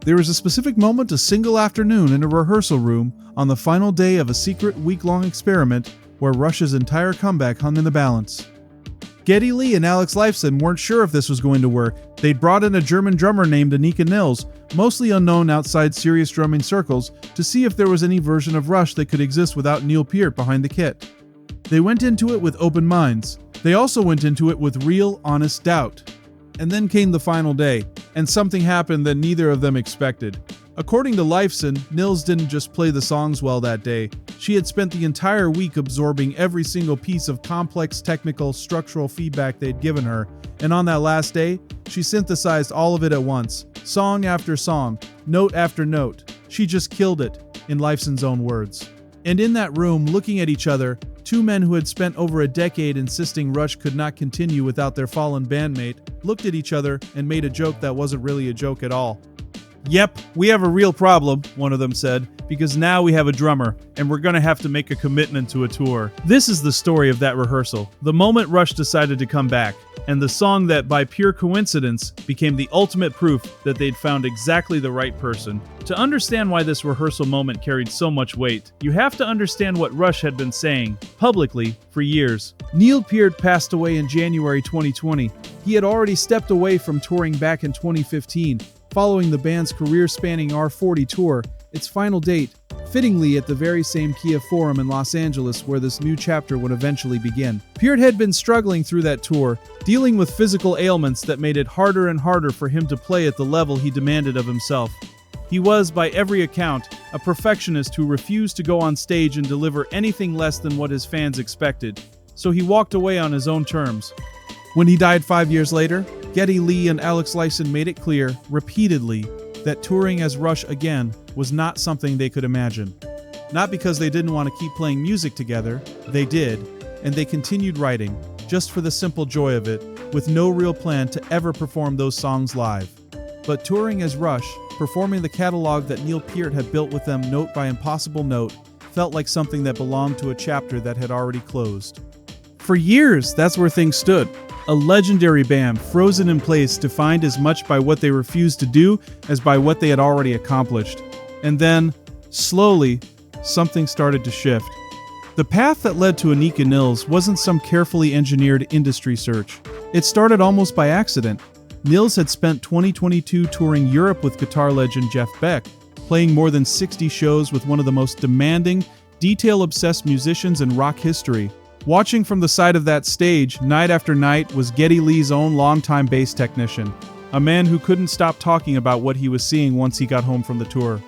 There was a specific moment, a single afternoon in a rehearsal room on the final day of a secret week-long experiment where Rush's entire comeback hung in the balance. Geddy Lee and Alex Lifeson weren't sure if this was going to work. They'd brought in a German drummer named Anika Nilles, mostly unknown outside serious drumming circles, to see if there was any version of Rush that could exist without Neil Peart behind the kit. They went into it with open minds. They also went into it with real, honest doubt. And then came the final day, and something happened that neither of them expected. According to Lifeson, Nilles didn't just play the songs well that day. She had spent the entire week absorbing every single piece of complex technical, structural feedback they'd given her, and on that last day, she synthesized all of it at once, song after song, note after note. She just killed it, in Lifeson's own words. And in that room, looking at each other, two men who had spent over a decade insisting Rush could not continue without their fallen bandmate, looked at each other and made a joke that wasn't really a joke at all. "Yep, we have a real problem," one of them said, "because now we have a drummer, and we're gonna have to make a commitment to a tour." This is the story of that rehearsal, the moment Rush decided to come back, and the song that, by pure coincidence, became the ultimate proof that they'd found exactly the right person. To understand why this rehearsal moment carried so much weight, you have to understand what Rush had been saying, publicly, for years. Neil Peart passed away in January 2020. He had already stepped away from touring back in 2015, following the band's career-spanning R40 tour, its final date, fittingly at the very same Kia Forum in Los Angeles where this new chapter would eventually begin. Peart had been struggling through that tour, dealing with physical ailments that made it harder and harder for him to play at the level he demanded of himself. He was, by every account, a perfectionist who refused to go on stage and deliver anything less than what his fans expected, so he walked away on his own terms. When he died 5 years later, Geddy Lee and Alex Lifeson made it clear, repeatedly, that touring as Rush again was not something they could imagine. Not because they didn't want to keep playing music together, they did, and they continued writing, just for the simple joy of it, with no real plan to ever perform those songs live. But touring as Rush, performing the catalog that Neil Peart had built with them note by impossible note, felt like something that belonged to a chapter that had already closed. For years, that's where things stood. A legendary band frozen in place, defined as much by what they refused to do as by what they had already accomplished. And then, slowly, something started to shift. The path that led to Anika Nilles wasn't some carefully engineered industry search. It started almost by accident. Nilles had spent 2022 touring Europe with guitar legend Jeff Beck, playing more than 60 shows with one of the most demanding, detail-obsessed musicians in rock history. Watching from the side of that stage, night after night, was Geddy Lee's own longtime bass technician, a man who couldn't stop talking about what he was seeing once he got home from the tour.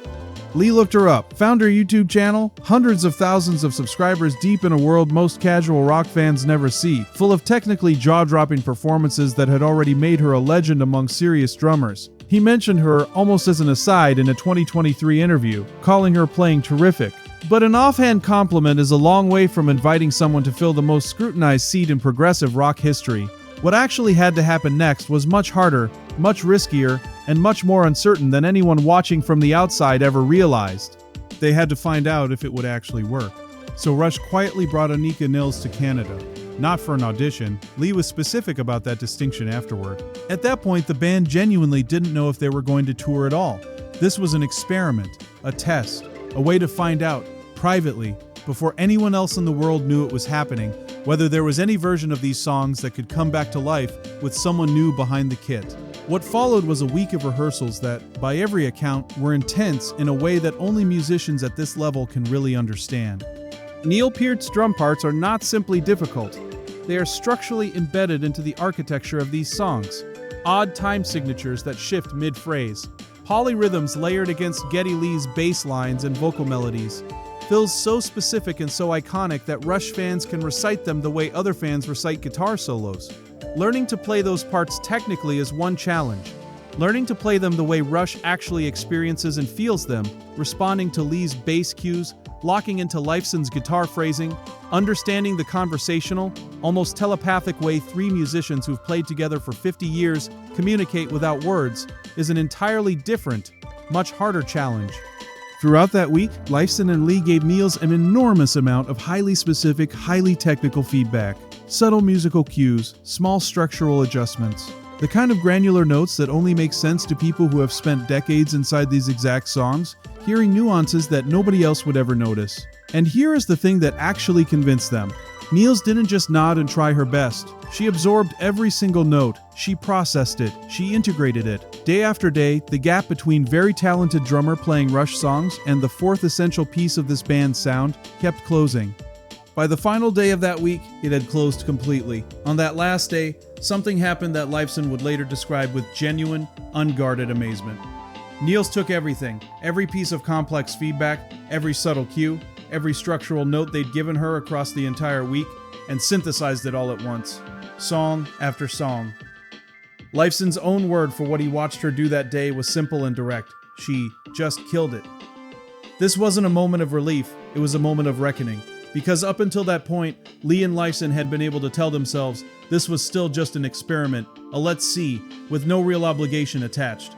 Lee looked her up, found her YouTube channel, hundreds of thousands of subscribers deep in a world most casual rock fans never see, full of technically jaw-dropping performances that had already made her a legend among serious drummers. He mentioned her almost as an aside in a 2023 interview, calling her playing terrific. But an offhand compliment is a long way from inviting someone to fill the most scrutinized seat in progressive rock history. What actually had to happen next was much harder, much riskier, and much more uncertain than anyone watching from the outside ever realized. They had to find out if it would actually work. So Rush quietly brought Anika Nilles to Canada. Not for an audition. Lee was specific about that distinction afterward. At that point, the band genuinely didn't know if they were going to tour at all. This was an experiment, a test, a way to find out, privately, before anyone else in the world knew it was happening, whether there was any version of these songs that could come back to life with someone new behind the kit. What followed was a week of rehearsals that, by every account, were intense in a way that only musicians at this level can really understand. Neil Peart's drum parts are not simply difficult. They are structurally embedded into the architecture of these songs. Odd time signatures that shift mid-phrase. Polyrhythms layered against Geddy Lee's bass lines and vocal melodies. Fills so specific and so iconic that Rush fans can recite them the way other fans recite guitar solos. Learning to play those parts technically is one challenge. Learning to play them the way Rush actually experiences and feels them, responding to Lee's bass cues, locking into Lifeson's guitar phrasing, understanding the conversational, almost telepathic way three musicians who've played together for 50 years communicate without words, is an entirely different, much harder challenge. Throughout that week, Lifeson and Lee gave Nilles an enormous amount of highly specific, highly technical feedback. Subtle musical cues, small structural adjustments. The kind of granular notes that only make sense to people who have spent decades inside these exact songs, hearing nuances that nobody else would ever notice. And here is the thing that actually convinced them. Nilles didn't just nod and try her best. She absorbed every single note. She processed it. She integrated it. Day after day, the gap between very talented drummer playing Rush songs and the fourth essential piece of this band's sound kept closing. By the final day of that week, it had closed completely. On that last day, something happened that Lifeson would later describe with genuine, unguarded amazement. Nilles took everything, every piece of complex feedback, every subtle cue, every structural note they'd given her across the entire week, and synthesized it all at once, song after song. Lifeson's own word for what he watched her do that day was simple and direct. She just killed it. This wasn't a moment of relief, it was a moment of reckoning. Because up until that point, Lee and Lifeson had been able to tell themselves this was still just an experiment, a let's see, with no real obligation attached.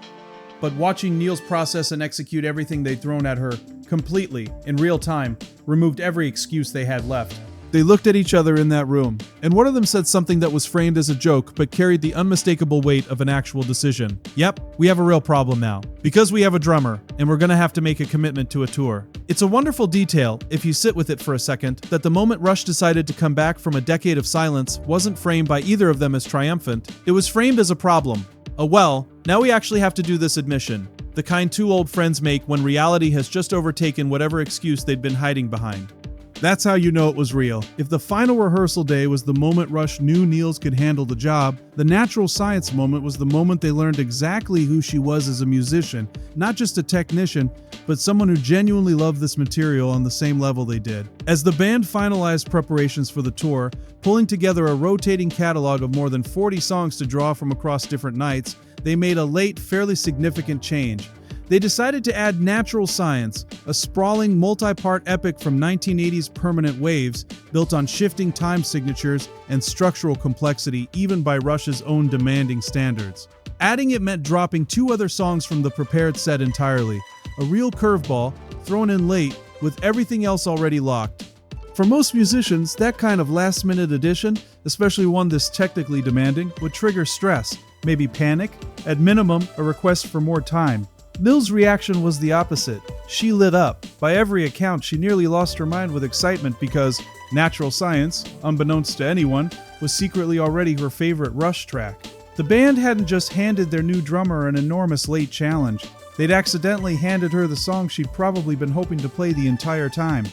But watching Nilles process and execute everything they'd thrown at her, completely, in real time, removed every excuse they had left. They looked at each other in that room, and one of them said something that was framed as a joke but carried the unmistakable weight of an actual decision. Yep, we have a real problem now. Because we have a drummer, and we're gonna have to make a commitment to a tour. It's a wonderful detail, if you sit with it for a second, that the moment Rush decided to come back from a decade of silence wasn't framed by either of them as triumphant. It was framed as a problem. Now we actually have to do this admission. The kind two old friends make when reality has just overtaken whatever excuse they'd been hiding behind. That's how you know it was real. If the final rehearsal day was the moment Rush knew Nilles could handle the job, the natural science moment was the moment they learned exactly who she was as a musician, not just a technician, but someone who genuinely loved this material on the same level they did. As the band finalized preparations for the tour, pulling together a rotating catalog of more than 40 songs to draw from across different nights, they made a late, fairly significant change. They decided to add Natural Science, a sprawling, multi-part epic from 1980s permanent waves, built on shifting time signatures and structural complexity even by Rush's own demanding standards. Adding it meant dropping two other songs from the prepared set entirely, a real curveball, thrown in late, with everything else already locked. For most musicians, that kind of last-minute addition, especially one this technically demanding, would trigger stress, maybe panic, at minimum, a request for more time. Nilles' reaction was the opposite. She lit up. By every account, she nearly lost her mind with excitement because Natural Science, unbeknownst to anyone, was secretly already her favorite Rush track. The band hadn't just handed their new drummer an enormous late challenge. They'd accidentally handed her the song she'd probably been hoping to play the entire time.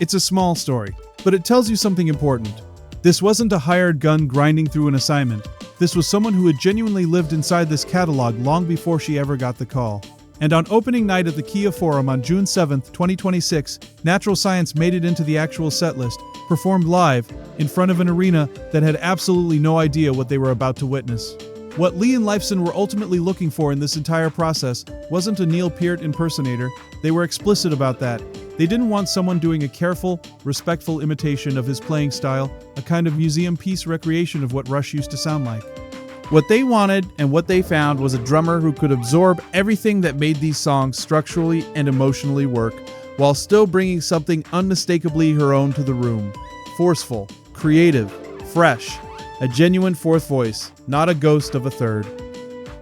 It's a small story, but it tells you something important. This wasn't a hired gun grinding through an assignment. This was someone who had genuinely lived inside this catalog long before she ever got the call. And on opening night at the Kia Forum on June 7, 2026, Natural Science made it into the actual setlist, performed live, in front of an arena that had absolutely no idea what they were about to witness. What Lee and Lifeson were ultimately looking for in this entire process wasn't a Neil Peart impersonator. They were explicit about that. They didn't want someone doing a careful, respectful imitation of his playing style, a kind of museum piece recreation of what Rush used to sound like. What they wanted and what they found was a drummer who could absorb everything that made these songs structurally and emotionally work, while still bringing something unmistakably her own to the room. Forceful, creative, fresh, a genuine fourth voice, not a ghost of a third.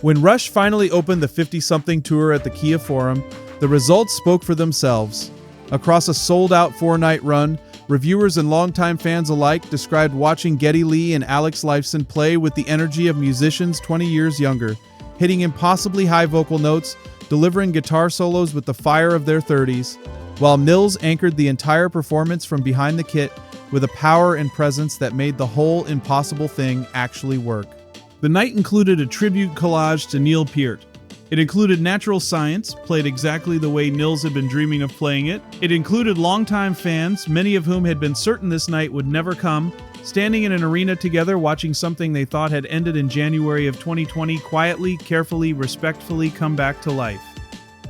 When Rush finally opened the 50-something tour at the Kia Forum, the results spoke for themselves. Across a sold-out 4-night run, reviewers and longtime fans alike described watching Geddy Lee and Alex Lifeson play with the energy of musicians 20 years younger, hitting impossibly high vocal notes, delivering guitar solos with the fire of their 30s, while Nilles anchored the entire performance from behind the kit with a power and presence that made the whole impossible thing actually work. The night included a tribute collage to Neil Peart. It included Natural Science, played exactly the way Nilles had been dreaming of playing it. It included longtime fans, many of whom had been certain this night would never come, standing in an arena together watching something they thought had ended in January of 2020 quietly, carefully, respectfully come back to life.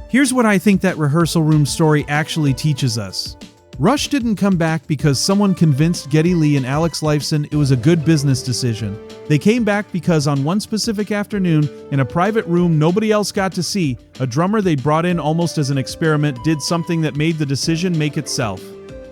Here's what I think that rehearsal room story actually teaches us. Rush didn't come back because someone convinced Geddy Lee and Alex Lifeson it was a good business decision. They came back because on one specific afternoon, in a private room nobody else got to see, a drummer they brought in almost as an experiment did something that made the decision make itself.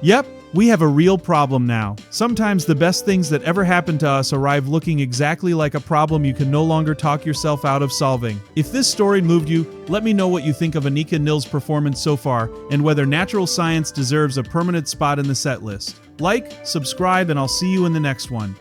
Yep, We have a real problem now. Sometimes the best things that ever happened to us arrive looking exactly like a problem you can no longer talk yourself out of solving. If this story moved you, let me know what you think of Anika Nilles' performance so far and whether Natural Science deserves a permanent spot in the set list. Like, subscribe, and I'll see you in the next one.